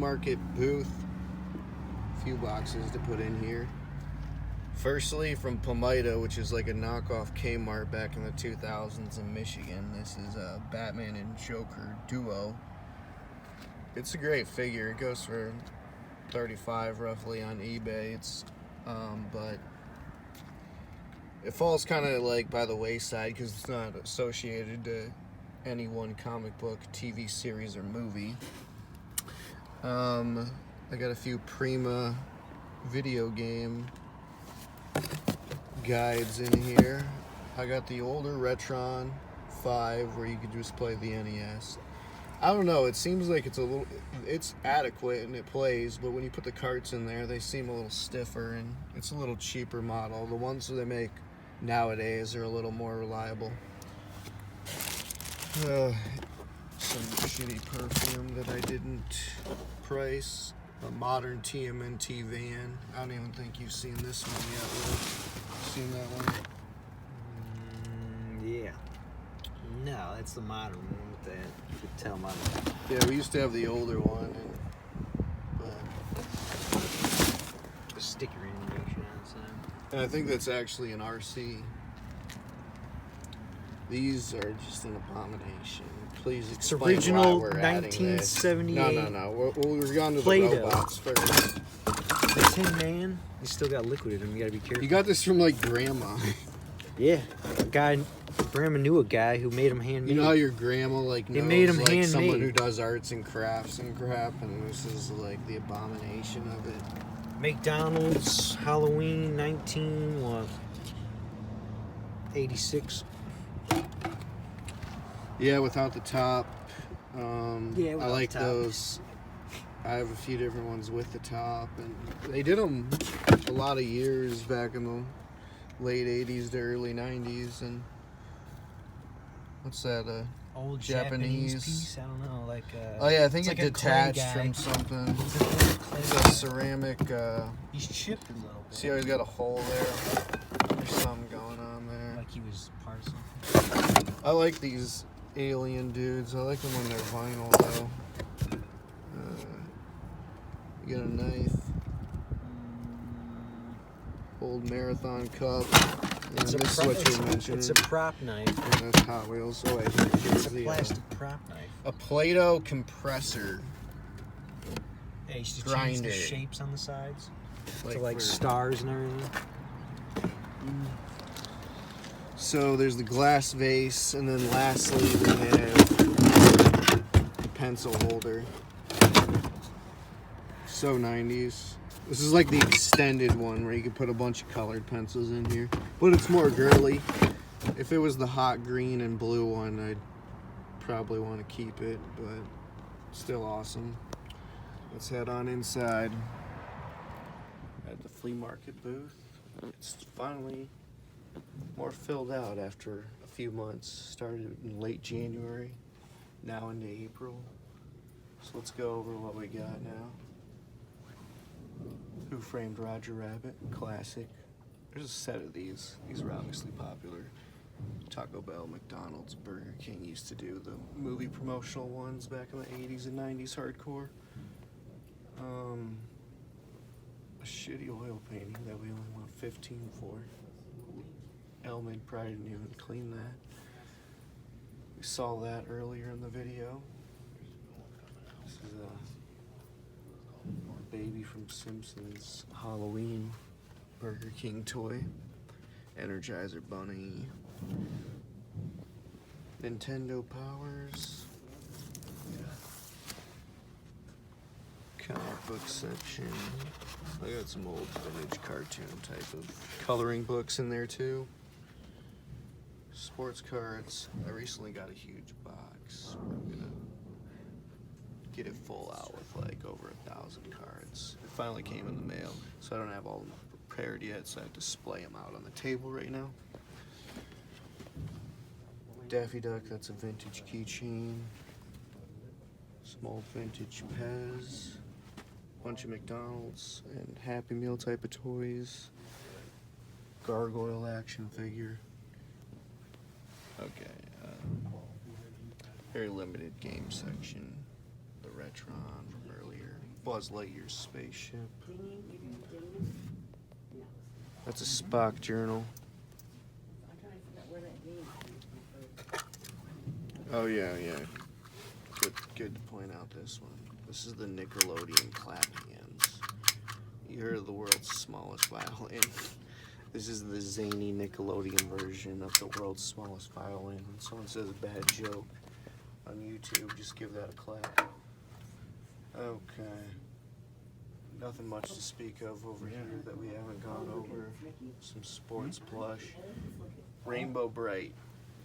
market booth. A few boxes to put in here. Firstly, from Palmyra, which is like a knockoff Kmart back in the 2000s in Michigan. This is a Batman and Joker duo. It's a great figure. It goes for $35 roughly on eBay. But it falls kind of like by the wayside because it's not associated to any one comic book, TV series, or movie. I got a few Prima video game guides in here. I got the older Retron 5 where you could just play the NES. I don't know, it seems like it's adequate and it plays, but when you put the carts in there, they seem a little stiffer and it's a little cheaper model. The ones that they make nowadays are a little more reliable. Some shitty perfume that I didn't price. A modern Tmnt van. I don't even think you've seen this one yet, Will. Seen that one? Yeah. No, that's the modern one with that. You could tell modern. Yeah, we used to have the older one, The sticker animation outside. and I think that's actually an RC. These are just an abomination. Please explain original why we're adding this. 1978. No. We're going to the Play-Doh. robots first. The Tin Man, he still got liquid in him. You gotta be careful. You got this from like grandma. Yeah, grandma knew a guy who made him handmade. You know how your grandma knows made 'em like handmade. someone who does arts and crafts and crap, and this is like the abomination of it. McDonald's Halloween 86. Yeah, without the top. Yeah, I like those. I have a few different ones with the top, and they did them a lot of years back in the late 80s to early 90s. And what's that? Old Japanese piece. I don't know, like. Oh yeah, I think it's it like a clay detached guy. from something. It's It's a ceramic. He's chipped a little bit. See how he's got a hole there? There's something going on there. Like he was part of something. I like these alien dudes. I like them when they're vinyl though. You got a knife. Old marathon cup. It's This is what you mentioned. It's a prop knife. Yeah, that's Hot Wheels. Oh wait, here's It's a the plastic prop knife. a Play-Doh compressor. Yeah, you used to change Grinder. the shapes on the sides to for- like stars and everything. So there's the glass vase, and then lastly we have the pencil holder. So 90s. This is like the extended one where you could put a bunch of colored pencils in here, but it's more girly. If it was the hot green and blue one, I'd probably want to keep it, but still awesome. Let's head on inside. At the flea market booth. It's finally more filled out after a few months. Started in late January, now into April. So let's go over what we got now. Who Framed Roger Rabbit? Classic. There's a set of these. These are obviously popular. Taco Bell, McDonald's, Burger King used to do the movie promotional ones back in the 80s and 90s hardcore. A shitty oil painting that we only want $15 for. Elmid probably didn't even clean that. We saw that earlier in the video. This is a baby from Simpsons Halloween Burger King toy. Energizer Bunny. Nintendo Powers. Comic book section. I got some old vintage cartoon type of coloring books in there too. Sports cards. I recently got a huge box. I'm gonna get it full out with like over 1,000 cards. It finally came in the mail, so I don't have all of them prepared yet, so I have to display them out on the table right now. Daffy Duck, that's a vintage keychain. Small vintage Pez. Bunch of McDonald's and Happy Meal type of toys. Gargoyle action figure. Okay. Very limited game section. The Retron from earlier. Buzz Lightyear's spaceship. That's a Spock journal. Oh yeah. Good to point out this one. This is the Nickelodeon clap hands. You heard of the world's smallest violin. This is the zany Nickelodeon version of the world's smallest violin. When someone says a bad joke on YouTube, just give that a clap. Okay. Nothing much to speak of over here that we haven't gone over. Some sports plush. Rainbow Bright.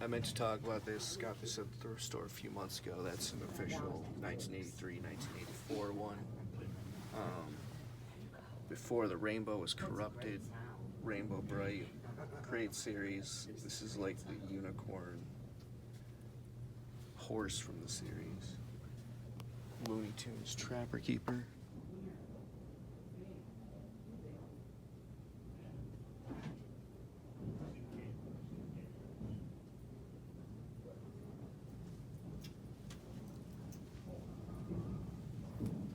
I meant to talk about this. Got this at the thrift store a few months ago. That's an official 1983, 1984 one. Before the rainbow was corrupted. Rainbow Bright. Great series. This is like the unicorn horse from the series. Looney Tunes Trapper Keeper.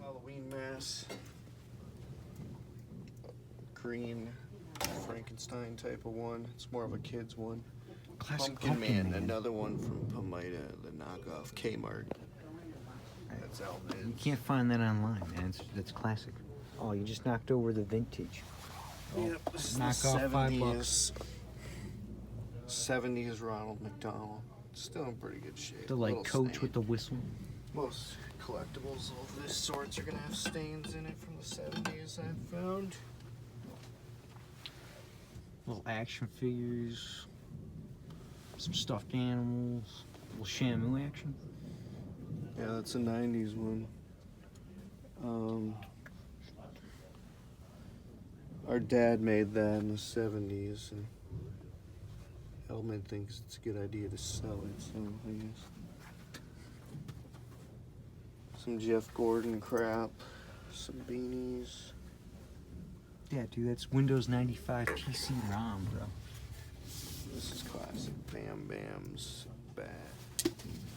Halloween Mass. Green Frankenstein type of one. It's more of a kid's one. Classic Pumpkin Man, another one from Pomida, the knockoff Kmart. That's out, man. You can't find that online, man. That's classic. Oh, you just knocked over the vintage. Yep, this is Knock the off $70s. $70s Ronald McDonald. Still in pretty good shape. The like Little coach stain. with the whistle. Most collectibles of this sorts are gonna have stains in it from the '70s. I've found. Little action figures. Some stuffed animals. Little Shamu action. Yeah, that's a '90s one. Our dad made that in the '70s, and Elman thinks it's a good idea to sell it. So I guess some Jeff Gordon crap, some beanies. Yeah, dude, that's Windows 95 PC ROM, bro. This is classic. Bam Bam's bat.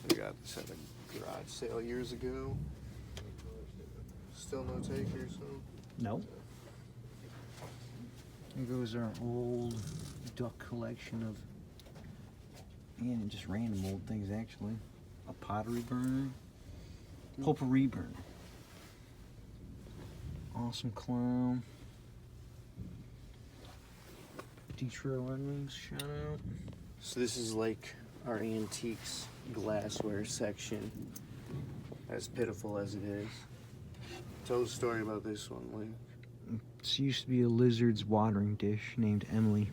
I got this at a garage sale years ago. Still no takers, huh? No. Here goes our old duck collection of, and just random old things actually. A pottery burner. Potpourri burner. Awesome clown. Detroit Red Wings, shout out. So this is like our antiques glassware section. As pitiful as it is. Tell the story about this one, Lee. This used to be a lizard's watering dish named Emily.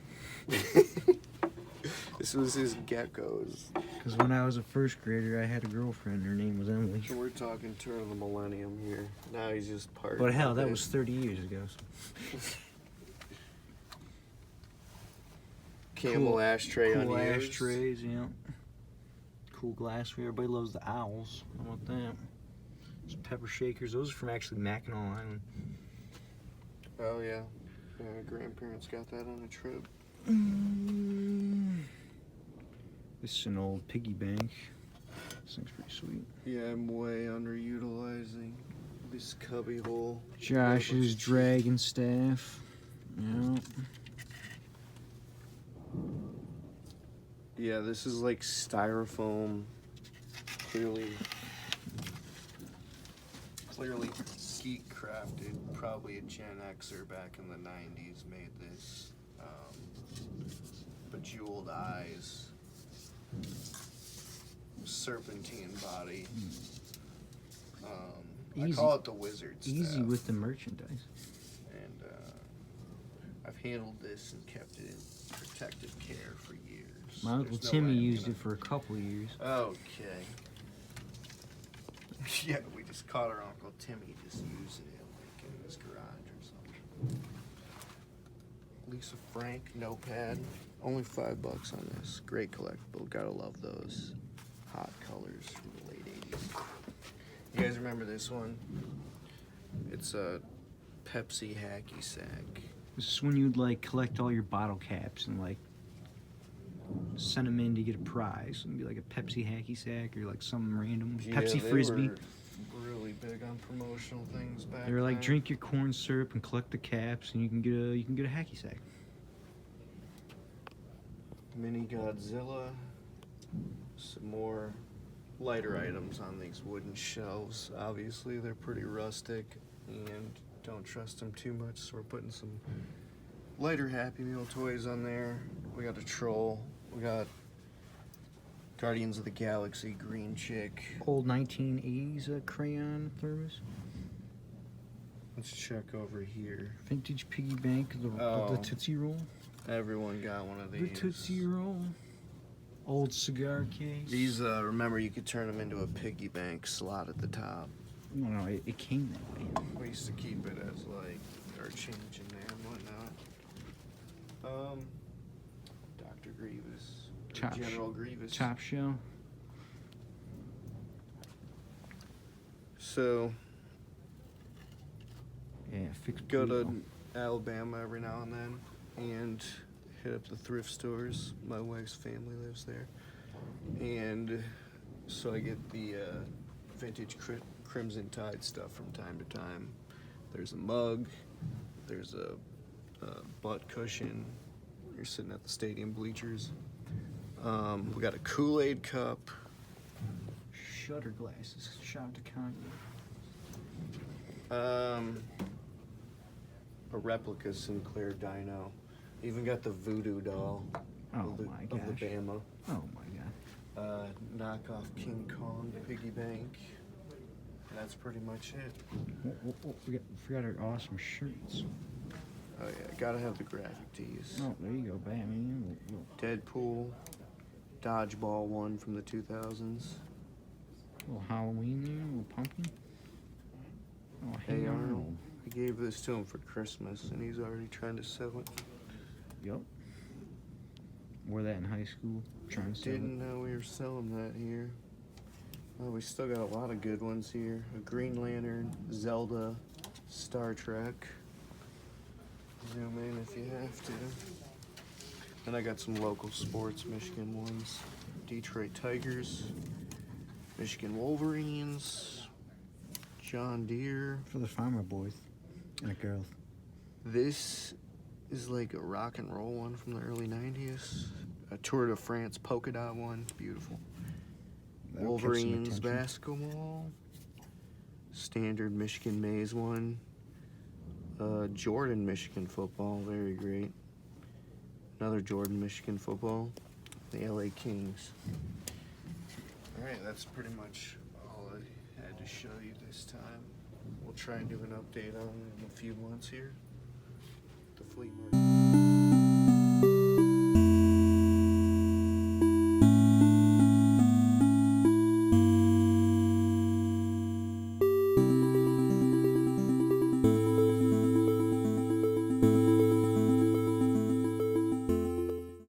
This was his geckos. Because when I was a first grader, I had a girlfriend. Her name was Emily. So we're talking turn of the millennium here. Now he's just part. But hell, of that it. was 30 years ago. So. Camel Cool- ashtray Cool on ears. ashtrays, yeah. Cool glassware. Everybody loves the owls. How about that? Some pepper shakers. Those are from actually Mackinac Island. Oh yeah. My grandparents got that on a trip. This is an old piggy bank. This thing's pretty sweet. Yeah, I'm way underutilizing this cubby hole. Josh's dragon staff. Yeah. Yeah, this is like styrofoam. Clearly geek crafted. Probably a Gen Xer back in the '90s made this. Bejeweled eyes, serpentine body. I call it the wizard staff. Easy with the merchandise. And I've handled this and kept it in protective care for years. My Uncle There's no Timmy way I'm used gonna- it for a couple years. Okay. Yeah, we just caught our Uncle Timmy just using it like in his garage or something. Lisa Frank notepad, only $5 on this. Great collectible, gotta love those hot colors from the late '80s. You guys remember this one? It's a Pepsi Hacky sack. This is when you'd like collect all your bottle caps and like send them in to get a prize. It'd be like a Pepsi hacky sack or like some random Yeah, Pepsi they frisbee. were really big on promotional things back They're like then. drink your corn syrup and collect the caps, and you can get a hacky sack. Mini Godzilla. Some more lighter items on these wooden shelves. Obviously, they're pretty rustic and don't trust them too much, so we're putting some lighter Happy Meal toys on there. We got a troll. We got Guardians of the Galaxy green chick. Old 1980s crayon thermos. Let's check over here. Vintage piggy bank, the Tootsie Roll. Everyone got one of these. The Tootsie Roll. Old cigar case. These, remember, you could turn them into a piggy bank slot at the top. No, it came that way. We used to keep it as like our change in there and whatnot. Dr. Grievous. General Grievous. Top shell. So Yeah, fixed. go burrito. to Alabama every now and then and hit up the thrift stores. My wife's family lives there, and so I get the vintage Crimson Tide stuff from time to time. There's a mug, there's a butt cushion. You're sitting at the stadium bleachers. We got a Kool-Aid cup. Shutter glasses. Shout out to Kanye. A replica Sinclair Dino. Even got the voodoo doll Oh of my the gosh. Bama. Oh my god. Knockoff King Kong piggy bank. That's pretty much it. We forgot our awesome shirts. Oh yeah, gotta have the graphic tees. Oh, there you go, Batman. Deadpool, dodgeball one from the 2000s. Little Halloween there, little pumpkin. Oh, Hey Arnold. I gave this to him for Christmas, and he's already trying to sell it. Yep. Wore that in high school. Trying to sell Didn't know we were selling that here. Well, we still got a lot of good ones here. A Green Lantern, Zelda, Star Trek. Zoom in if you have to. And I got some local sports Michigan ones. Detroit Tigers, Michigan Wolverines, John Deere. For the farmer boys and girls. This is like a rock and roll one from the early 90s. A Tour de France polka dot one. Beautiful. That'll catch some Wolverines attention. basketball. Standard Michigan maize one. Jordan Michigan football. Very great. Another Jordan Michigan football. The LA Kings. Alright, that's pretty much all I had to show you this time. We'll try and do an update on it in a few months here. The Flea market.